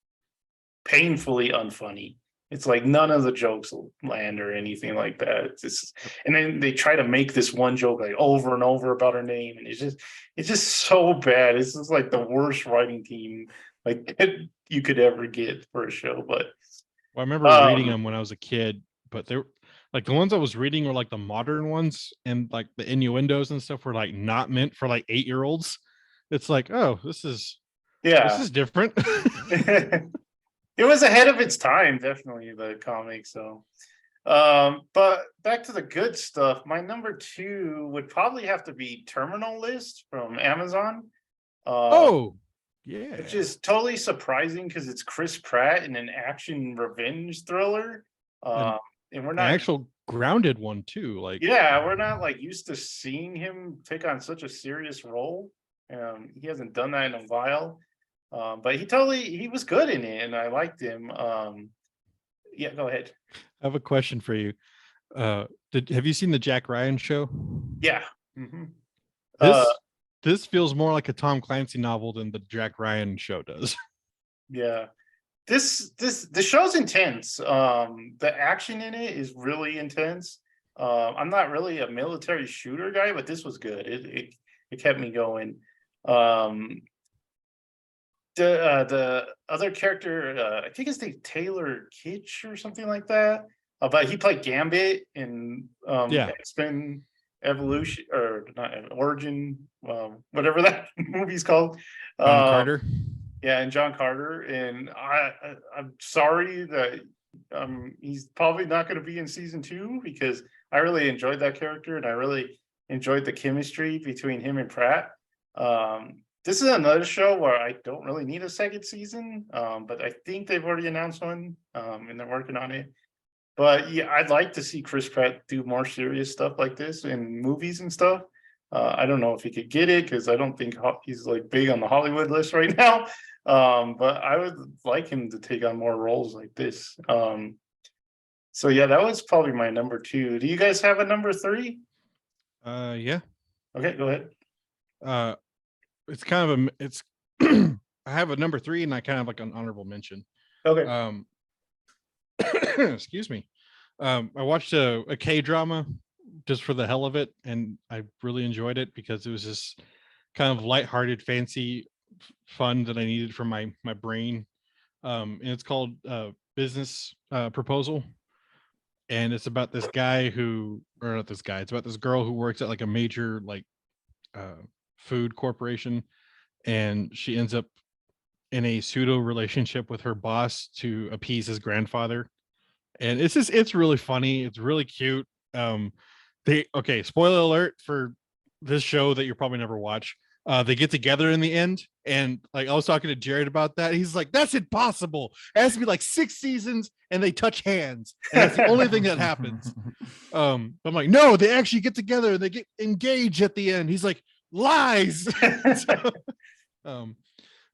painfully unfunny. It's like none of the jokes will land or anything like that. It's just, and then they try to make this one joke like over and over about her name, and it's just so bad. It's just like the worst writing team like you could ever get for a show. But Well, I remember reading them when I was a kid, but they're like the ones I was reading were like the modern ones, and like the innuendos and stuff were like not meant for like 8-year-olds. It's like, oh, this yeah, is different. it was ahead of its time, definitely the comic. So, but back to the good stuff. My number two would probably have to be Terminal List from Amazon. Oh, yeah. Which is totally surprising because it's Chris Pratt in an action revenge thriller. An- And we're An not, actual grounded one too. Like, yeah, we're not like used to seeing him take on such a serious role. He hasn't done that in a while. But he was good in it, and I liked him. Yeah, go ahead. I have a question for you. Have you seen the Jack Ryan show? Yeah. Mhm. This this feels more like a Tom Clancy novel than the Jack Ryan show does. Yeah. The show's intense. The action in it is really intense. I'm not really a military shooter guy, but this was good. It kept me going. Um, the other character, I think his name Taylor Kitsch or something like that. But he played Gambit in Yeah. X-Men Evolution or not Origin, whatever that movie's called. John Carter. Yeah, and John Carter, and I'm sorry that he's probably not going to be in season 2 because I really enjoyed that character and I really enjoyed the chemistry between him and Pratt. This is another show where I don't really need a second season, but I think they've already announced one, and they're working on it. But yeah, I'd like to see Chris Pratt do more serious stuff like this in movies and stuff. I don't know if he could get it because I don't think he's like big on the Hollywood list right now. But I would like him to take on more roles like this. So yeah, that was probably my number 2. Do you guys have a number 3? Yeah. Okay, go ahead. It's kind of it's I have a number 3 and I kind of like an honorable mention. Okay. Excuse me. I watched a K-drama just for the hell of it, and I really enjoyed it because it was just kind of lighthearted, fancy fun that I needed for my brain. And it's called Business Proposal, and it's about this guy or not this guy. It's about this girl who works at like a major like food corporation, and she ends up in a pseudo relationship with her boss to appease his grandfather. And it's really funny. It's really cute. Spoiler alert for this show that you'll probably never watch. They get together in the end, and like I was talking to Jared about that. He's like, "That's impossible. It has to be like 6 seasons, and they touch hands, and that's the only thing that happens." I'm like, "No, they actually get together and they get engaged at the end." He's like, "Lies." So,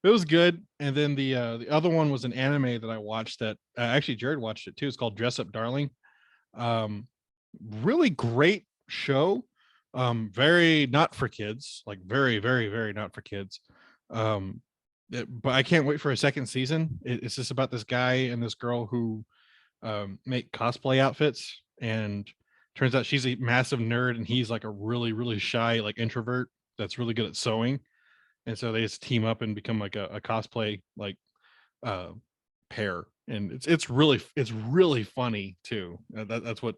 it was good. And then the other one was an anime that I watched that actually Jared watched it too. It's called Dress Up Darling. Really great show. Very not for kids, like very, very, very not for kids. But I can't wait for a second season. It's just about this guy and this girl who make cosplay outfits, and turns out she's a massive nerd and he's like a really, really shy like introvert that's really good at sewing. And so they just team up and become like a cosplay like pair, and it's really funny too. That's what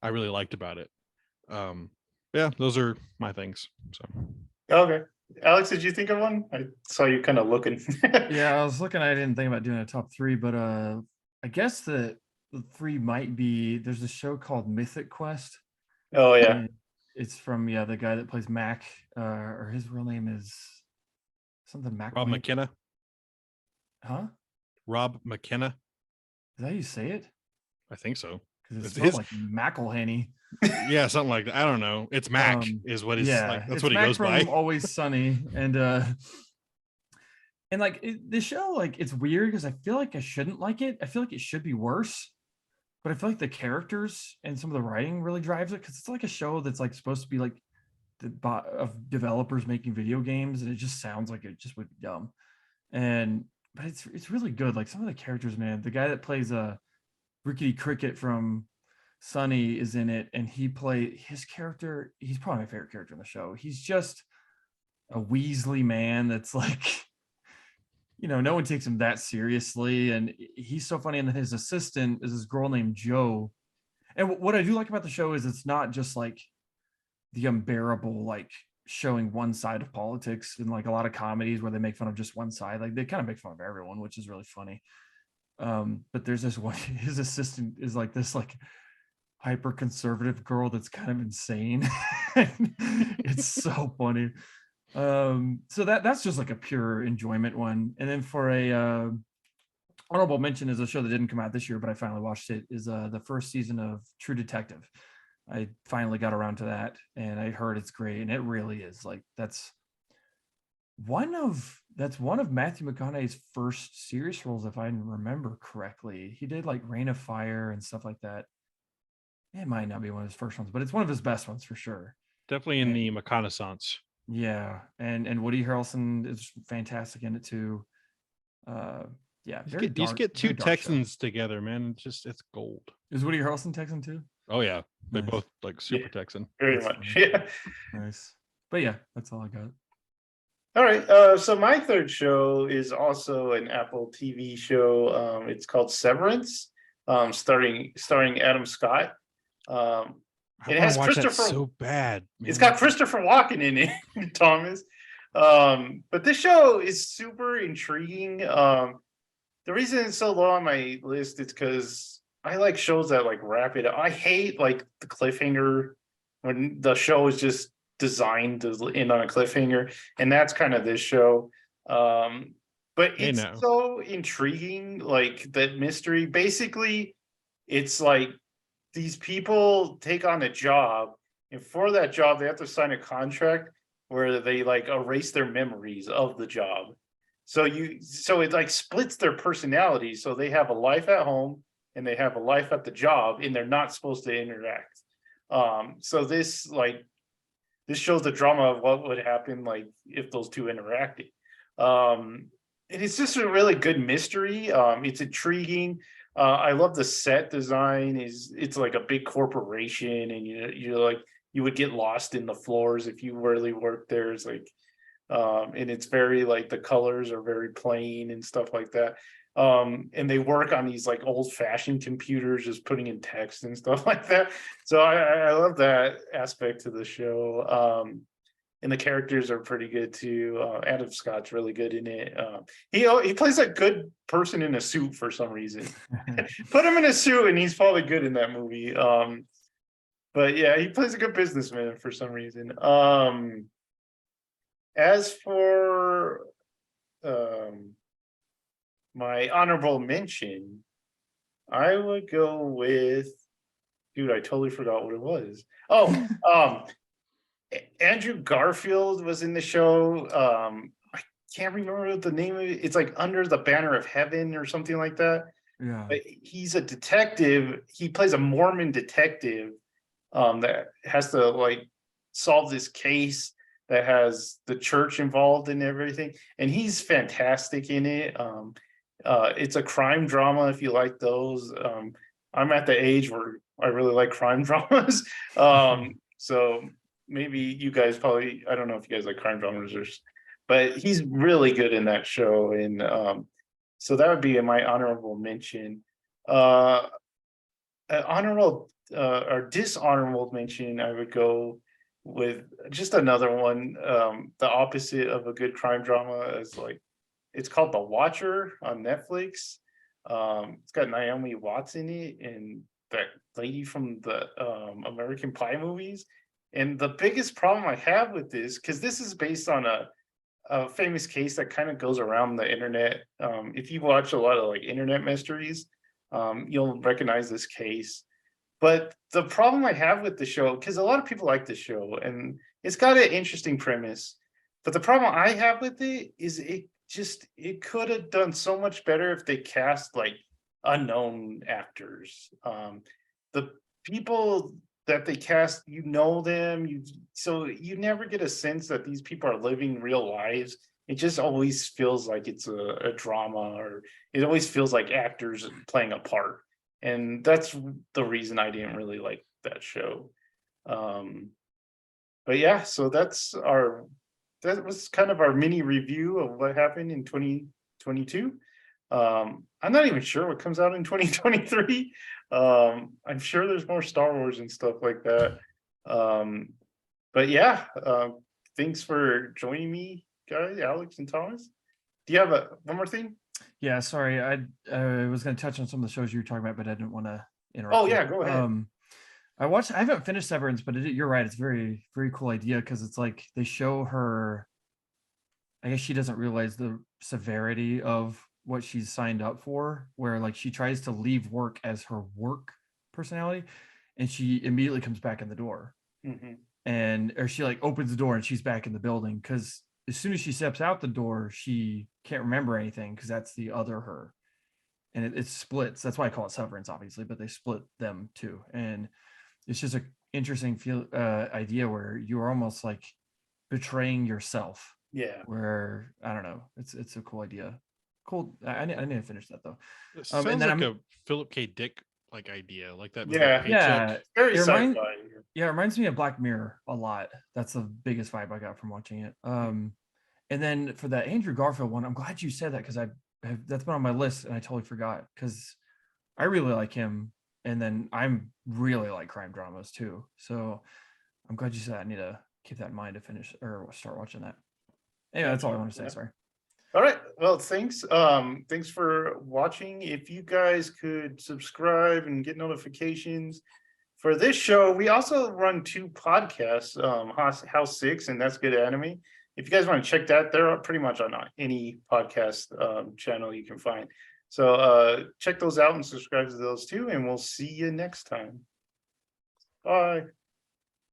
I really liked about it. Yeah, those are my things. So Okay. Alex, did you think of one? I saw you kind of looking. Yeah, I was looking. I didn't think about doing a top 3, but I guess the 3 might be. There's a show called Mythic Quest. Oh yeah. And it's from the guy that plays Mac, or his real name is something Mac. Rob McKenna. Huh? Rob McKenna. Is that how you say it? I think so. Because It's it's his- like McElhenney. Yeah, something like that. I don't know. It's Mac is what he's like. That's it's what he Mac goes from by. Always Sunny, and like the show, like it's weird because I feel like I shouldn't like it. I feel like it should be worse, but I feel like the characters and some of the writing really drives it because it's like a show that's like supposed to be like of developers making video games, and it just sounds like it just would be dumb. But it's really good. Like some of the characters, man. The guy that plays Rickety Cricket from Sunny is in it, and his character. He's probably my favorite character in the show. He's just a Weasley man that's like, no one takes him that seriously, and he's so funny. And then his assistant is this girl named Jo. And what I do like about the show is it's not just like the unbearable, like showing one side of politics in like a lot of comedies where they make fun of just one side. Like they kind of make fun of everyone, which is really funny. But there's this one, his assistant is like this like hyper conservative girl that's kind of insane. It's so funny. So that's just like a pure enjoyment one. And then for a honorable mention is a show that didn't come out this year, but I finally watched it, is the first season of True Detective. I finally got around to that, and I heard it's great, and it really is. Like that's one of Matthew McConaughey's first serious roles, if I remember correctly. He did like Reign of Fire and stuff like that. It might not be one of his first ones, but it's one of his best ones for sure. Definitely in the reconnaissance. Yeah, and Woody Harrelson is fantastic in it too. Yeah, These get two Texans together, man. It's gold. Is Woody Harrelson Texan too? Oh yeah, they Nice. both like super Texan. Very That's much. funny. Yeah. Nice. But yeah, that's all I got. All right. So my third show is also an Apple TV show. It's called Severance, starring Adam Scott. I It wanna has watch that Christopher- so bad. It's man. got Christopher Walken in it, Thomas. But this show is super intriguing. The reason it's so low on my list is because I like shows that like wrap it up. I hate like the cliffhanger when the show is just designed to end on a cliffhanger, and that's kind of this show. But Hey, it's now. so intriguing, like that mystery. Basically, it's like these people take on a job, and for that job, they have to sign a contract where they like erase their memories of the job. So it like splits their personality. So they have a life at home and they have a life at the job, and they're not supposed to interact. So this shows the drama of what would happen like if those two interacted. And it's just a really good mystery. It's intriguing. I love the set design. It's like a big corporation, and you would get lost in the floors if you really worked there. It's like, and it's very like the colors are very plain and stuff like that. And they work on these like old-fashioned computers, just putting in text and stuff like that. So I love that aspect to the show. And the characters are pretty good too. Adam Scott's really good in it. He plays a good person in a suit for some reason. Put him in a suit and he's probably good in that movie. But yeah, he plays a good businessman for some reason. As for my honorable mention, I would go with, dude, I totally forgot what it was. Oh, Andrew Garfield was in the show. I can't remember the name of it. It's like Under the Banner of Heaven or something like that. Yeah. But he's a detective. He plays a Mormon detective that has to like solve this case that has the church involved in everything, and he's fantastic in it. It's a crime drama if you like those. I'm at the age where I really like crime dramas. So maybe you guys probably, I don't know if you guys like crime dramas, but he's really good in that show. And so that would be my honorable mention. Honorable or dishonorable mention, I would go with just another one. The opposite of a good crime drama is like, it's called The Watcher on Netflix. It's got Naomi Watts in it and that lady from the American Pie movies. And the biggest problem I have with this, because this is based on a famous case that kind of goes around the internet. If you watch a lot of like internet mysteries, you'll recognize this case. But the problem I have with the show, because a lot of people like the show and it's got an interesting premise, but the problem I have with it is it could have done so much better if they cast like unknown actors. The people that they cast, you know them, so you never get a sense that these people are living real lives. It just always feels like it's a drama, or it always feels like actors playing a part. and that's the reason I didn't really like that show. But yeah, so that was kind of our mini review of what happened in 2022. I'm not even sure what comes out in 2023. I'm sure there's more Star Wars and stuff like that. But yeah, thanks for joining me, guys, Alex and Thomas. Do you have one more thing? Yeah, sorry. I was going to touch on some of the shows you were talking about, but I didn't want to interrupt. Oh you. yeah, go ahead. I haven't finished Severance, but you're right. It's a very, very cool idea because it's like they show her. I guess she doesn't realize the severity of what she's signed up for, where like she tries to leave work as her work personality, and she immediately comes back in the door, or she like opens the door and she's back in the building because as soon as she steps out the door, she can't remember anything because that's the other her, and it splits. That's why I call it Severance, obviously, but they split them too, and it's just an interesting idea where you are almost like betraying yourself. Yeah. Where I don't know, it's a cool idea. Cool. I need to finish that though. It sounds and then like a Philip K. Dick like idea, like that. Yeah. Paycheck. Yeah, Very it sci-fi. it reminds me of Black Mirror a lot. That's the biggest vibe I got from watching it. And then for that Andrew Garfield one, I'm glad you said that because that's been on my list and I totally forgot because I really like him. And then I'm really like crime dramas too. So I'm glad you said that. I need to keep that in mind to finish or start watching that. Anyway, that's all I want to say. Yeah. Sorry. All right. Well, thanks. Thanks for watching. If you guys could subscribe and get notifications for this show, we also run 2 podcasts, House 6 and That's Good Anime. If you guys want to check that, they're pretty much on any podcast channel you can find. So check those out and subscribe to those too, and we'll see you next time. Bye.